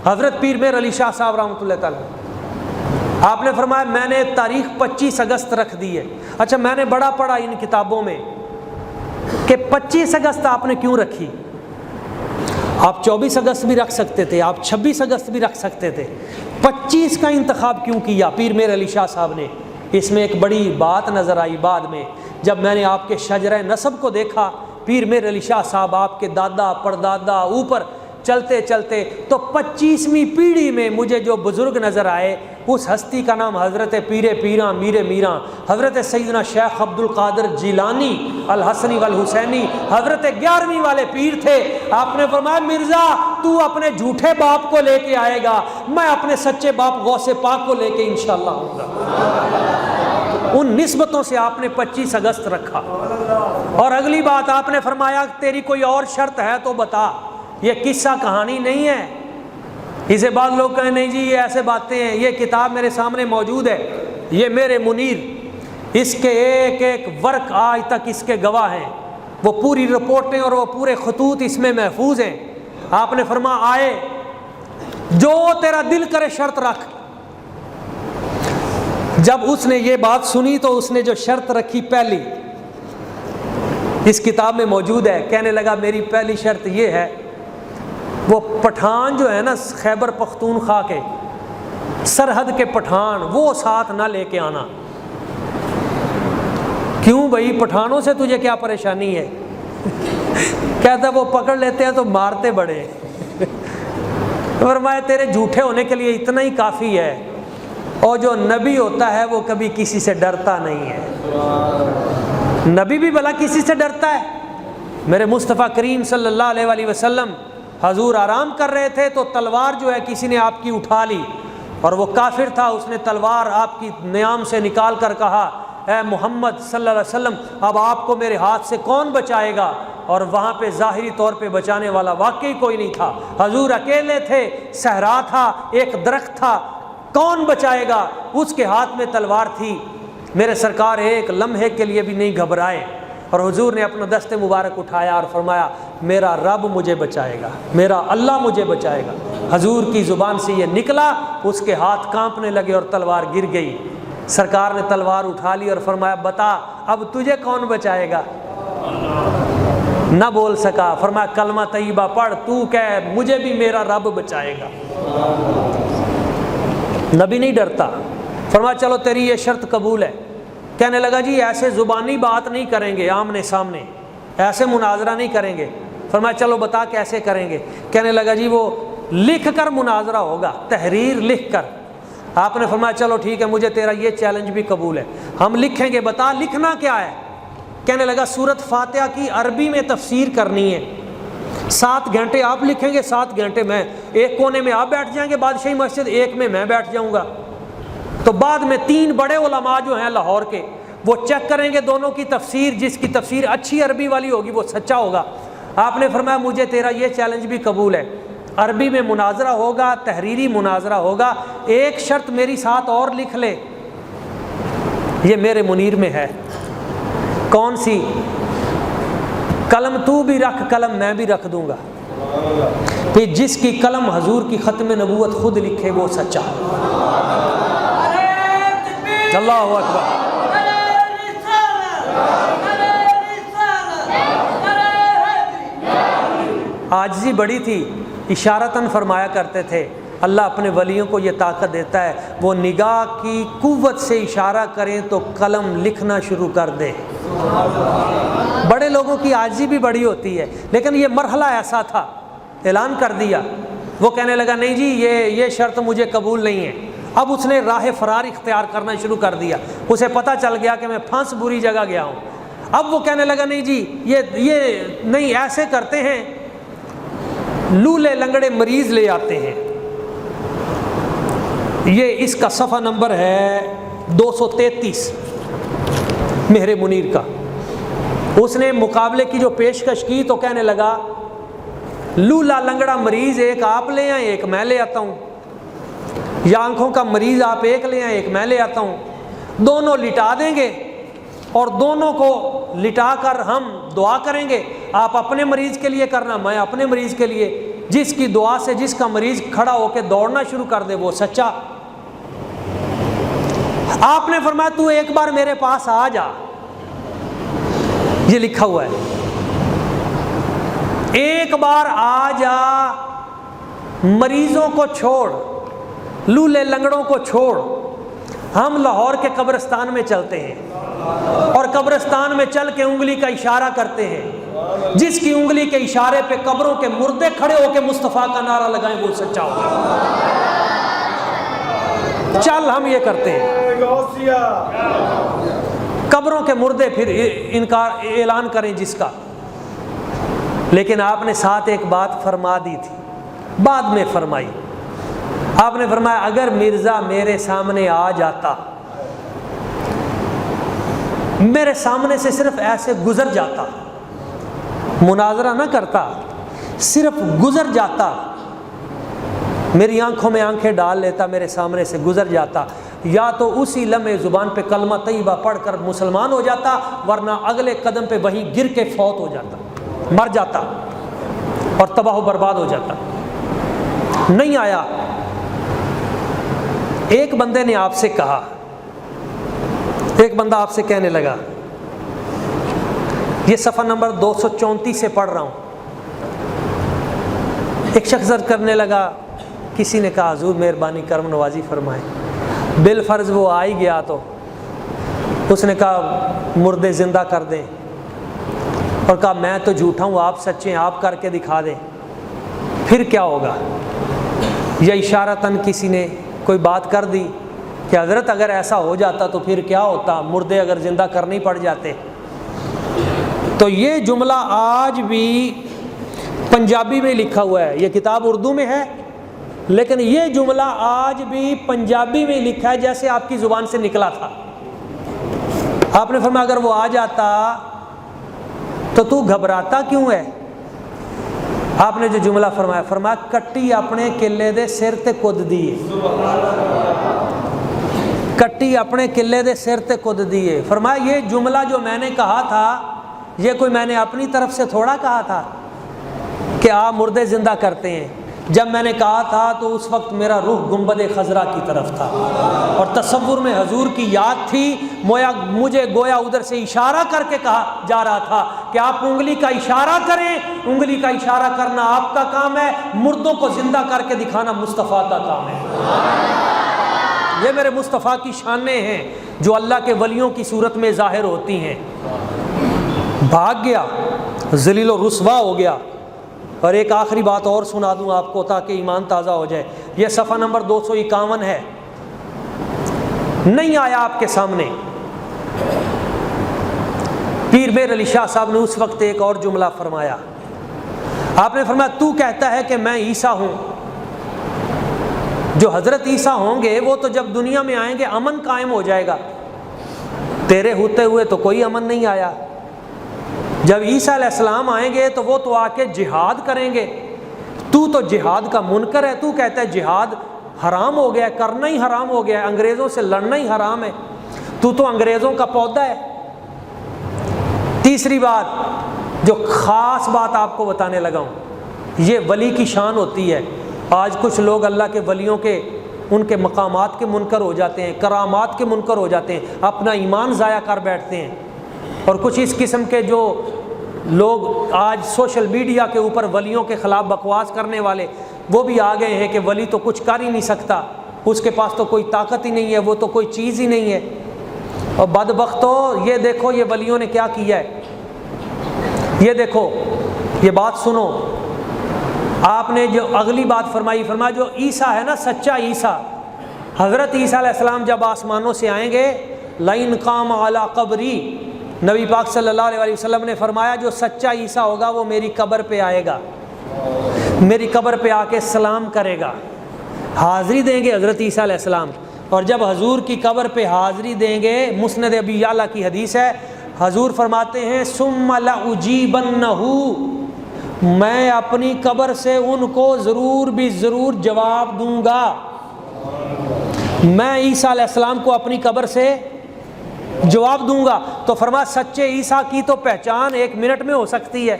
A: حضرت پیر میر علی شاہ صاحب رحمۃ اللہ تعالی، آپ نے فرمایا میں نے تاریخ 25 اگست رکھ دی ہے۔ اچھا میں نے بڑا پڑھا ان کتابوں میں کہ 25 اگست آپ نے کیوں رکھی؟ آپ 24 اگست بھی رکھ سکتے تھے، آپ 26 اگست بھی رکھ سکتے تھے، 25 کا انتخاب کیوں کیا پیر میر علی شاہ صاحب نے؟ اس میں ایک بڑی بات نظر آئی بعد میں، جب میں نے آپ کے شجرہ نسب کو دیکھا، پیر میر علی شاہ صاحب آپ کے دادا پردادا اوپر چلتے چلتے تو 25ویں پیڑھی میں مجھے جو بزرگ نظر آئے، اس ہستی کا نام حضرت پیر پیراں میر میراں حضرت سیدنا شیخ عبد القادر جیلانی الحسنی والحسینی حضرت 11ویں والے پیر تھے۔ آپ نے فرمایا مرزا تو اپنے جھوٹے باپ کو لے کے آئے گا، میں اپنے سچے باپ غوث پاک کو لے کے انشاءاللہ آؤں گا۔ ان نسبتوں سے آپ نے 25 اگست رکھا۔ اور اگلی بات آپ نے فرمایا تیری کوئی اور شرط ہے تو بتا، یہ قصہ کہانی نہیں ہے۔ اسے بعض لوگ کہیں نہیں جی یہ ایسے باتیں ہیں، یہ کتاب میرے سامنے موجود ہے، یہ میرے منیر، اس کے ایک ایک ورق آج تک اس کے گواہ ہیں، وہ پوری رپورٹیں اور وہ پورے خطوط اس میں محفوظ ہیں۔ آپ نے فرمایا آئے جو تیرا دل کرے شرط رکھ۔ جب اس نے یہ بات سنی تو اس نے جو شرط رکھی پہلی، اس کتاب میں موجود ہے، کہنے لگا میری پہلی شرط یہ ہے، وہ پٹھان جو ہے نا خیبر پختونخوا کے سرحد کے پٹھان، وہ ساتھ نہ لے کے آنا۔ کیوں بھائی پٹھانوں سے تجھے کیا پریشانی ہے؟ کہتا وہ پکڑ لیتے ہیں تو مارتے بڑے۔ فرمایا تیرے جھوٹے ہونے کے لیے اتنا ہی کافی ہے، اور جو نبی ہوتا ہے وہ کبھی کسی سے ڈرتا نہیں ہے۔ نبی بھی بھلا کسی سے ڈرتا ہے؟ میرے مصطفیٰ کریم صلی اللہ علیہ وآلہ وسلم حضور آرام کر رہے تھے تو تلوار جو ہے کسی نے آپ کی اٹھا لی، اور وہ کافر تھا، اس نے تلوار آپ کی نیام سے نکال کر کہا اے محمد صلی اللہ علیہ وسلم اب آپ کو میرے ہاتھ سے کون بچائے گا؟ اور وہاں پہ ظاہری طور پہ بچانے والا واقعی کوئی نہیں تھا، حضور اکیلے تھے، صحرا تھا، ایک درخت تھا، کون بچائے گا؟ اس کے ہاتھ میں تلوار تھی۔ میرے سرکار ایک لمحے کے لیے بھی نہیں گھبرائے، اور حضور نے اپنا دست مبارک اٹھایا اور فرمایا میرا رب مجھے بچائے گا، میرا اللہ مجھے بچائے گا۔ حضور کی زبان سے یہ نکلا، اس کے ہاتھ کانپنے لگے اور تلوار گر گئی۔ سرکار نے تلوار اٹھا لی اور فرمایا بتا اب تجھے کون بچائے گا؟ نہ بول سکا، فرمایا کلمہ طیبہ پڑھ، تو کہہ مجھے بھی میرا رب بچائے گا۔ نبی نہیں ڈرتا۔ فرمایا چلو تیری یہ شرط قبول ہے۔ کہنے لگا جی ایسے زبانی بات نہیں کریں گے، آمنے سامنے ایسے مناظرہ نہیں کریں گے۔ فرمایا چلو بتا کیسے کریں گے؟ کہنے لگا جی وہ لکھ کر مناظرہ ہوگا، تحریر لکھ کر۔ آپ نے فرمایا چلو ٹھیک ہے مجھے تیرا یہ چیلنج بھی قبول ہے، ہم لکھیں گے، بتا لکھنا کیا ہے؟ کہنے لگا سورۃ فاتحہ کی عربی میں تفسیر کرنی ہے، 7 گھنٹے آپ لکھیں گے، 7 گھنٹے میں، ایک کونے میں آپ بیٹھ جائیں گے بادشاہی مسجد، ایک میں بیٹھ جاؤں گا۔ تو بعد میں 3 بڑے علماء جو ہیں لاہور کے، وہ چیک کریں گے دونوں کی تفسیر، جس کی تفسیر اچھی عربی والی ہوگی وہ سچا ہوگا۔ آپ نے فرمایا مجھے تیرا یہ چیلنج بھی قبول ہے، عربی میں مناظرہ ہوگا، تحریری مناظرہ ہوگا، ایک شرط میری ساتھ اور لکھ لے، یہ میرے منیر میں ہے۔ کون سی؟ قلم تو بھی رکھ، قلم میں بھی رکھ دوں گا، پھر جس کی قلم حضور کی ختم نبوت خود لکھے وہ سچا۔ اللہ اکبر۔ عاجزی بڑی تھی، اشارتاً فرمایا کرتے تھے اللہ اپنے ولیوں کو یہ طاقت دیتا ہے، وہ نگاہ کی قوت سے اشارہ کریں تو قلم لکھنا شروع کر دے۔ بڑے لوگوں کی عاجزی بھی بڑی ہوتی ہے، لیکن یہ مرحلہ ایسا تھا، اعلان کر دیا۔ وہ کہنے لگا نہیں جی یہ شرط مجھے قبول نہیں ہے۔ اب اس نے راہ فرار اختیار کرنا شروع کر دیا، اسے پتہ چل گیا کہ میں پھنس بری جگہ گیا ہوں۔ اب وہ کہنے لگا نہیں جی یہ نہیں، ایسے کرتے ہیں، لولے لنگڑے مریض لے آتے ہیں۔ یہ اس کا صفحہ نمبر ہے 233 مہر منیر کا۔ اس نے مقابلے کی جو پیشکش کی تو کہنے لگا لولا لنگڑا مریض ایک آپ لے آئیں ایک میں لے آتا ہوں، یا آنکھوں کا مریض آپ ایک لے آئیں ایک میں لے آتا ہوں، دونوں لٹا دیں گے اور دونوں کو لٹا کر ہم دعا کریں گے، آپ اپنے مریض کے لیے کرنا، میں اپنے مریض کے لیے۔ جس کی دعا سے جس کا مریض کھڑا ہو کے دوڑنا شروع کر دے وہ سچا۔ آپ نے فرمایا تو ایک بار میرے پاس آ جا، یہ لکھا ہوا ہے، ایک بار آ جا، مریضوں کو چھوڑ، لولے لنگڑوں کو چھوڑ، ہم لاہور کے قبرستان میں چلتے ہیں اور قبرستان میں چل کے انگلی کا اشارہ کرتے ہیں، جس کی انگلی کے اشارے پہ قبروں کے مردے کھڑے ہو کے مصطفیٰ کا نعرہ لگائیں وہ سچا ہوگا۔ چل ہم یہ کرتے ہیں، قبروں کے مردے پھر انکار اعلان کریں جس کا۔ لیکن آپ نے ساتھ ایک بات فرما دی تھی، بعد میں فرمائی۔ آپ نے فرمایا اگر مرزا میرے سامنے آ جاتا، میرے سامنے سے صرف ایسے گزر جاتا، مناظرہ نہ کرتا، صرف گزر جاتا، میری آنکھوں میں آنکھیں ڈال لیتا، میرے سامنے سے گزر جاتا، یا تو اسی لمحے زبان پہ کلمہ طیبہ پڑھ کر مسلمان ہو جاتا، ورنہ اگلے قدم پہ وہیں گر کے فوت ہو جاتا، مر جاتا اور تباہ و برباد ہو جاتا۔ نہیں آیا۔ ایک بندے نے آپ سے کہا، ایک بندہ آپ سے کہنے لگا، یہ صفحہ نمبر 234 سے پڑھ رہا ہوں۔ ایک شخص عرض کرنے لگا، کسی نے کہا حضور مہربانی کرم نوازی فرمائیں، بالفرض وہ آ ہی گیا تو اس نے کہا مردے زندہ کر دیں، اور کہا میں تو جھوٹا ہوں آپ سچے ہیں، آپ کر کے دکھا دیں، پھر کیا ہوگا؟ یا اشارتاً کسی نے کوئی بات کر دی کہ حضرت اگر ایسا ہو جاتا تو پھر کیا ہوتا، مردے اگر زندہ کرنے پڑ جاتے۔ تو یہ جملہ آج بھی پنجابی میں لکھا ہوا ہے، یہ کتاب اردو میں ہے لیکن یہ جملہ آج بھی پنجابی میں لکھا ہے جیسے آپ کی زبان سے نکلا تھا۔ آپ نے فرمایا اگر وہ آ جاتا تو گھبراتا کیوں ہے؟ آپ نے جو جملہ فرمایا، فرمایا کٹی اپنے قلعے دے سر تے کد دیے، کٹی اپنے قلعے دے سر تے کد دیے۔ فرمایا یہ جملہ جو میں نے کہا تھا یہ کوئی میں نے اپنی طرف سے تھوڑا کہا تھا کہ آپ مردے زندہ کرتے ہیں۔ جب میں نے کہا تھا تو اس وقت میرا روح گنبد خضرا کی طرف تھا اور تصور میں حضور کی یاد تھی، مجھے گویا ادھر سے اشارہ کر کے کہا جا رہا تھا کہ آپ انگلی کا اشارہ کریں، انگلی کا اشارہ کرنا آپ کا کام ہے، مردوں کو زندہ کر کے دکھانا مصطفیٰ کا کام ہے۔ یہ میرے مصطفیٰ کی شانیں ہیں جو اللہ کے ولیوں کی صورت میں ظاہر ہوتی ہیں۔ بھاگ گیا، ذلیل و رسوا ہو گیا۔ اور ایک آخری بات اور سنا دوں آپ کو تاکہ ایمان تازہ ہو جائے، یہ صفحہ نمبر 251 ہے۔ نہیں آیا آپ کے سامنے، پیر میر علی شاہ صاحب نے اس وقت ایک اور جملہ فرمایا۔ آپ نے فرمایا تو کہتا ہے کہ میں عیسیٰ ہوں، جو حضرت عیسیٰ ہوں گے وہ تو جب دنیا میں آئیں گے امن قائم ہو جائے گا، تیرے ہوتے ہوئے تو کوئی امن نہیں آیا۔ جب عیسیٰ علیہ السلام آئیں گے تو وہ تو آ کے جہاد کریں گے، تو جہاد کا منکر ہے، تو کہتا ہے جہاد حرام ہو گیا ہے، کرنا ہی حرام ہو گیا ہے، انگریزوں سے لڑنا ہی حرام ہے، تو انگریزوں کا پودا ہے۔ تیسری بات جو خاص بات آپ کو بتانے لگا ہوں، یہ ولی کی شان ہوتی ہے۔ آج کچھ لوگ اللہ کے ولیوں کے ان کے مقامات کے منکر ہو جاتے ہیں، کرامات کے منکر ہو جاتے ہیں، اپنا ایمان ضائع کر بیٹھتے ہیں، اور کچھ اس قسم کے جو لوگ آج سوشل میڈیا کے اوپر ولیوں کے خلاف بکواس کرنے والے وہ بھی آ گئے ہیں کہ ولی تو کچھ کر ہی نہیں سکتا، اس کے پاس تو کوئی طاقت ہی نہیں ہے، وہ تو کوئی چیز ہی نہیں ہے۔ اور بدبختو، یہ دیکھو یہ ولیوں نے کیا کیا ہے، یہ دیکھو، یہ بات سنو۔ آپ نے جو اگلی بات فرمایا جو عیسیٰ ہے نا، سچا عیسیٰ، حضرت عیسیٰ علیہ السلام جب آسمانوں سے آئیں گے، لَإِنْ قَامَ عَلَىٰ قَبْرِي، نبی پاک صلی اللہ علیہ وسلم نے فرمایا جو سچا عیسیٰ ہوگا وہ میری قبر پہ آئے گا، میری قبر پہ آ کے سلام کرے گا، حاضری دیں گے حضرت عیسیٰ علیہ السلام۔ اور جب حضور کی قبر پہ حاضری دیں گے، مسند ابی یعلا کی حدیث ہے، حضور فرماتے ہیں ثُمَّ لَأُجِيبَنَّهُ، میں اپنی قبر سے ان کو ضرور بھی ضرور جواب دوں گا۔ میں عیسیٰ علیہ السلام کو اپنی قبر سے جواب دوں گا۔ تو فرمایا سچے عیسیٰ کی تو پہچان 1 منٹ میں ہو سکتی ہے،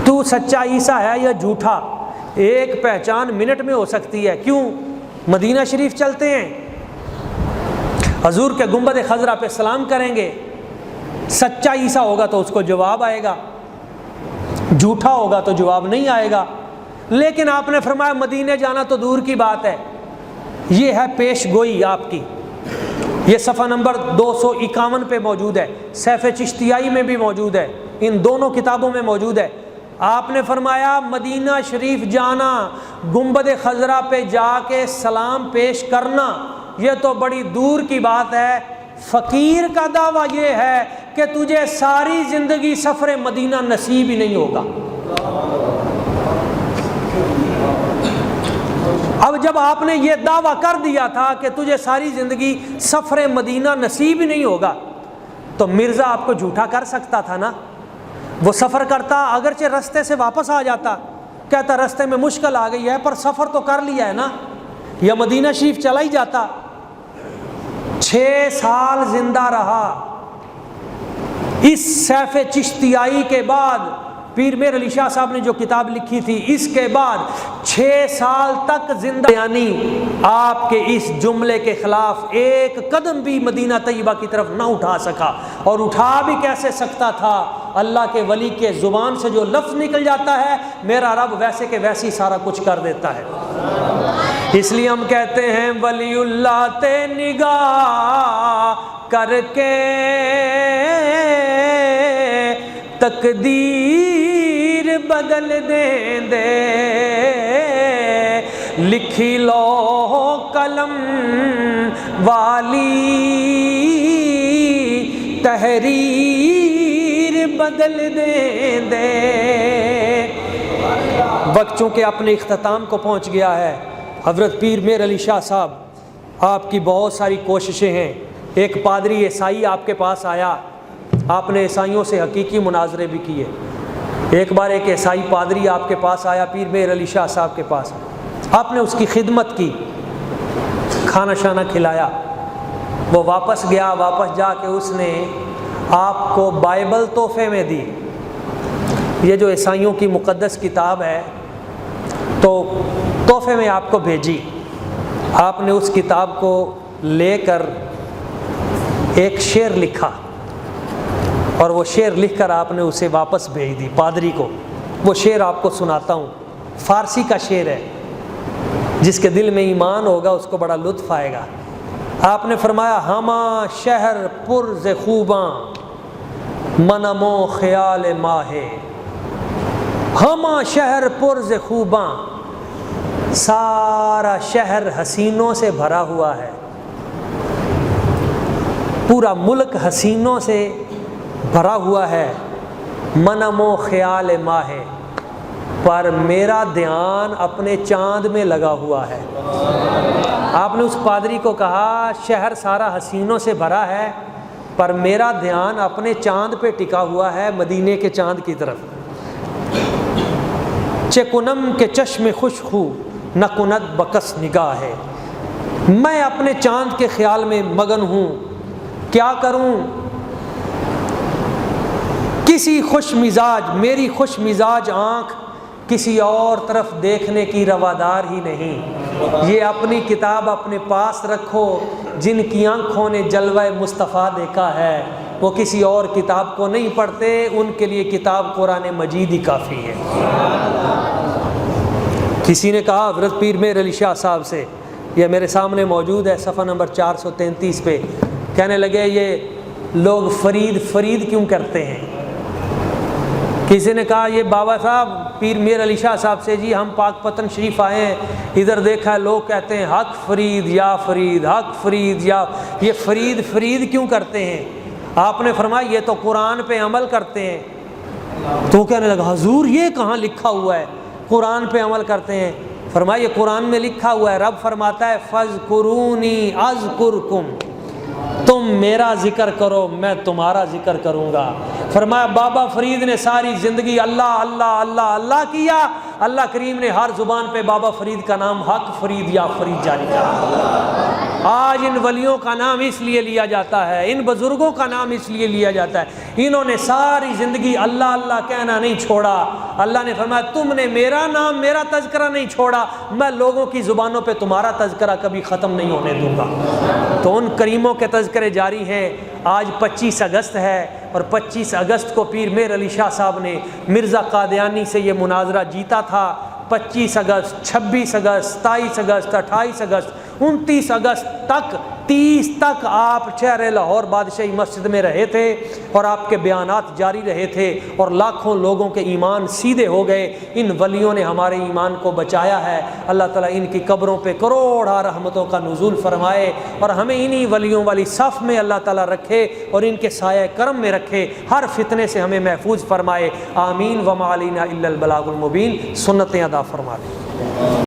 A: تو سچا عیسیٰ ہے یا جھوٹا، ایک پہچان منٹ میں ہو سکتی ہے۔ کیوں؟ مدینہ شریف چلتے ہیں، حضور کے گنبد خضرا پہ سلام کریں گے، سچا عیسیٰ ہوگا تو اس کو جواب آئے گا، جھوٹا ہوگا تو جواب نہیں آئے گا۔ لیکن آپ نے فرمایا مدینے جانا تو دور کی بات ہے۔ یہ ہے پیش گوئی آپ کی، یہ صفحہ نمبر 251 پہ موجود ہے، سیف چشتیائی میں بھی موجود ہے، ان دونوں کتابوں میں موجود ہے۔ آپ نے فرمایا مدینہ شریف جانا، گنبد خضرا پہ جا کے سلام پیش کرنا، یہ تو بڑی دور کی بات ہے۔ فقیر کا دعویٰ یہ ہے کہ تجھے ساری زندگی سفر مدینہ نصیب ہی نہیں ہوگا۔ اب جب آپ نے یہ دعویٰ کر دیا تھا کہ تجھے ساری زندگی سفر مدینہ نصیب ہی نہیں ہوگا، تو مرزا آپ کو جھوٹا کر سکتا تھا نا۔ وہ سفر کرتا، اگرچہ رستے سے واپس آ جاتا، کہتا رستے میں مشکل آ گئی ہے، پر سفر تو کر لیا ہے نا، یا مدینہ شریف چلا ہی جاتا۔ 6 سال زندہ رہا۔ اس سیف چشتیائی کے بعد پیر میر علی شاہ صاحب نے جو کتاب لکھی تھی، اس کے بعد 6 سال تک زندہ، یعنی آپ کے اس جملے کے خلاف ایک قدم بھی مدینہ طیبہ کی طرف نہ اٹھا سکا۔ اور اٹھا بھی کیسے سکتا تھا؟ اللہ کے ولی کے زبان سے جو لفظ نکل جاتا ہے، میرا رب ویسے کہ ویسی سارا کچھ کر دیتا ہے۔ اس لیے ہم کہتے ہیں ولی اللہ تے نگاہ کر کے تقدیر بدل دیں دے، لکھی لو قلم والی تحریر بدل دیں دے۔ وقت چونکہ اپنے اختتام کو پہنچ گیا ہے، حضرت پیر میر علی شاہ صاحب، آپ کی بہت ساری کوششیں ہیں۔ ایک پادری عیسائی آپ کے پاس آیا، آپ نے عیسائیوں سے حقیقی مناظرے بھی کیے۔ ایک بار ایک عیسائی پادری آپ کے پاس آیا، پیر میر علی شاہ صاحب کے پاس، آپ نے اس کی خدمت کی، کھانا شانہ کھلایا، وہ واپس گیا، واپس جا کے اس نے آپ کو بائبل تحفے میں دی۔ یہ جو عیسائیوں کی مقدس کتاب ہے، تو تحفے میں آپ کو بھیجی۔ آپ نے اس کتاب کو لے کر ایک شعر لکھا، اور وہ شعر لکھ کر آپ نے اسے واپس بھیج دی پادری کو۔ وہ شعر آپ کو سناتا ہوں، فارسی کا شعر ہے، جس کے دل میں ایمان ہوگا اس کو بڑا لطف آئے گا۔ آپ نے فرمایا ہماں شہر پرز خوباں منمو خیال ماہے، ہماں شہر پرز خوباں، سارا شہر حسینوں سے بھرا ہوا ہے، پورا ملک حسینوں سے بھرا ہوا ہے، منم و خیال ماہ، پر میرا دھیان اپنے چاند میں لگا ہوا ہے۔ آپ نے اس پادری کو کہا شہر سارا حسینوں سے بھرا ہے، پر میرا دھیان اپنے چاند پہ ٹکا ہوا ہے، مدینے کے چاند کی طرف۔ چکنم کے چشم خوش خو نہ کند بکس نگاہ ہے، میں اپنے چاند کے خیال میں مگن ہوں، کیا کروں؟ کسی خوش مزاج، میری خوش مزاج آنکھ کسی اور طرف دیکھنے کی روادار ہی نہیں۔ یہ اپنی کتاب اپنے پاس رکھو، جن کی آنکھوں نے جلوہ مصطفیٰ دیکھا ہے، وہ کسی اور کتاب کو نہیں پڑھتے، ان کے لیے کتاب قرآن مجید ہی کافی ہے۔ کسی نے کہا حضرت پیر مہر علی شاہ صاحب سے، یہ میرے سامنے موجود ہے صفحہ نمبر 433 پہ، کہنے لگے یہ لوگ فرید فرید کیوں کرتے ہیں؟ کسی نے کہا یہ بابا صاحب پیر میر علی شاہ صاحب سے، جی ہم پاک پتن شریف آئے ہیں، ادھر دیکھا ہے لوگ کہتے ہیں حق فرید یا فرید، حق فرید یا، یہ فرید فرید کیوں کرتے ہیں؟ آپ نے فرمایا یہ تو قرآن پہ عمل کرتے ہیں۔ تو کہنے لگا حضور یہ کہاں لکھا ہوا ہے قرآن پہ عمل کرتے ہیں؟ فرمایا یہ قرآن میں لکھا ہوا ہے، رب فرماتا ہے فَاذْكُرُونِي أَذْكُرْكُمْ، تم میرا ذکر کرو میں تمہارا ذکر کروں گا۔ فرمایا بابا فرید نے ساری زندگی اللہ اللہ اللہ اللہ کیا، اللہ کریم نے ہر زبان پہ بابا فرید کا نام حق فرید یا فرید جاری کرا۔ آج ان ولیوں کا نام اس لیے لیا جاتا ہے، ان بزرگوں کا نام اس لیے لیا جاتا ہے، انہوں نے ساری زندگی اللہ اللہ کہنا نہیں چھوڑا۔ اللہ نے فرمایا تم نے میرا نام میرا تذکرہ نہیں چھوڑا، میں لوگوں کی زبانوں پہ تمہارا تذکرہ کبھی ختم نہیں ہونے دوں گا۔ تو ان کریموں کے تذکرے جاری ہیں۔ آج 25 اگست ہے، اور 25 اگست کو پیر مہر علی شاہ صاحب نے مرزا قادیانی سے یہ مناظرہ جیتا تھا۔ 25 اگست، 26 اگست، 27 اگست، 28 اگست، 29 اگست تک، 30 تک آپ شہر لاہور بادشاہی مسجد میں رہے تھے، اور آپ کے بیانات جاری رہے تھے، اور لاکھوں لوگوں کے ایمان سیدھے ہو گئے۔ ان ولیوں نے ہمارے ایمان کو بچایا ہے۔ اللہ تعالیٰ ان کی قبروں پہ کروڑا رحمتوں کا نزول فرمائے، اور ہمیں انہی ولیوں والی صف میں اللہ تعالیٰ رکھے، اور ان کے سایہ کرم میں رکھے، ہر فتنے سے ہمیں محفوظ فرمائے۔ آمین۔ وما علینا الا البلاغ المبین۔ سنتیں ادا فرما دیں۔